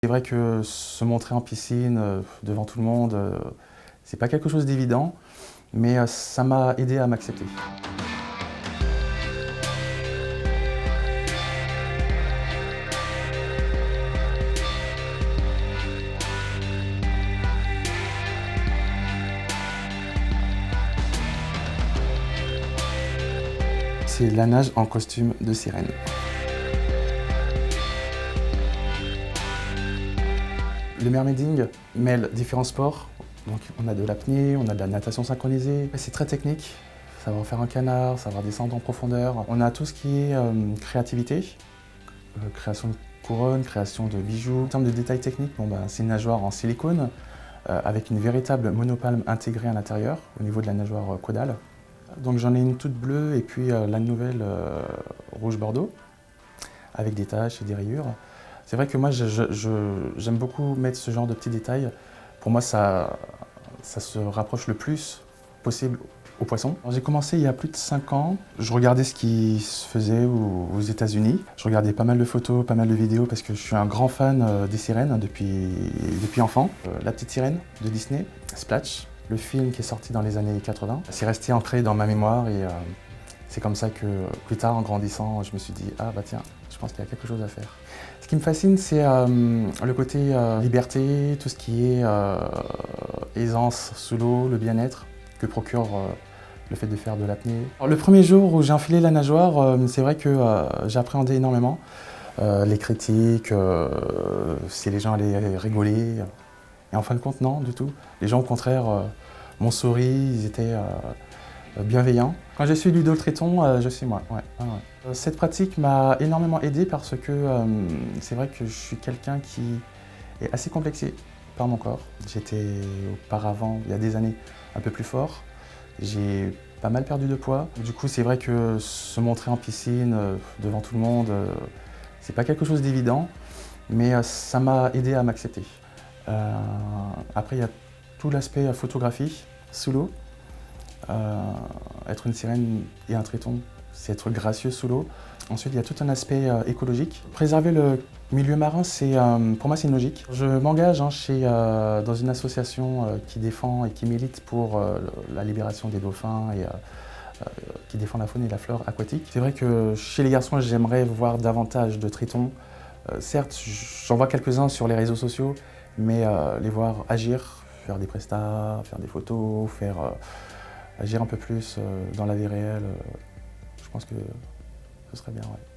C'est vrai que se montrer en piscine devant tout le monde, c'est pas quelque chose d'évident, mais ça m'a aidé à m'accepter. C'est la nage en costume de sirène. Le mermaiding mêle différents sports. Donc on a de l'apnée, on a de la natation synchronisée. C'est très technique, savoir faire un canard, savoir descendre en profondeur. On a tout ce qui est créativité, création de couronnes, création de bijoux. En termes de détails techniques, c'est une nageoire en silicone avec une véritable monopalme intégrée à l'intérieur au niveau de la nageoire caudale. Donc j'en ai une toute bleue et puis la nouvelle rouge bordeaux avec des taches et des rayures. C'est vrai que moi j'aime beaucoup mettre ce genre de petits détails. Pour moi ça se rapproche le plus possible aux poissons. J'ai commencé il y a plus de 5 ans. Je regardais ce qui se faisait aux États-Unis. Je regardais pas mal de photos, pas mal de vidéos parce que je suis un grand fan des sirènes depuis enfant. La petite sirène de Disney, Splash, le film qui est sorti dans les années 80. C'est resté ancré dans ma mémoire et c'est comme ça que plus tard, en grandissant, je me suis dit « Ah bah tiens, je pense qu'il y a quelque chose à faire ». Ce qui me fascine, c'est le côté liberté, tout ce qui est aisance sous l'eau, le bien-être que procure le fait de faire de l'apnée. Le premier jour où j'ai enfilé la nageoire, c'est vrai que j'appréhendais énormément les critiques, si les gens allaient rigoler. Et en fin de compte, non, du tout. Les gens, au contraire, m'ont souri, ils étaient bienveillants. Quand j'ai suivi du triton, je suis moi. Ouais. Cette pratique m'a énormément aidé parce que c'est vrai que je suis quelqu'un qui est assez complexé par mon corps. J'étais auparavant, il y a des années, un peu plus fort. J'ai pas mal perdu de poids. Du coup, c'est vrai que se montrer en piscine devant tout le monde, c'est pas quelque chose d'évident, mais ça m'a aidé à m'accepter. Après, il y a tout l'aspect photographie sous l'eau. Être une sirène et un triton, c'est être gracieux sous l'eau. Ensuite, il y a tout un aspect écologique. Préserver le milieu marin, pour moi, c'est une logique. Je m'engage dans une association qui défend et qui milite pour la libération des dauphins et qui défend la faune et la flore aquatique. C'est vrai que chez les garçons, j'aimerais voir davantage de tritons. Certes, j'en vois quelques-uns sur les réseaux sociaux, mais les voir agir, faire des prestats, faire des photos, agir un peu plus dans la vie réelle, je pense que ce serait bien. Ouais.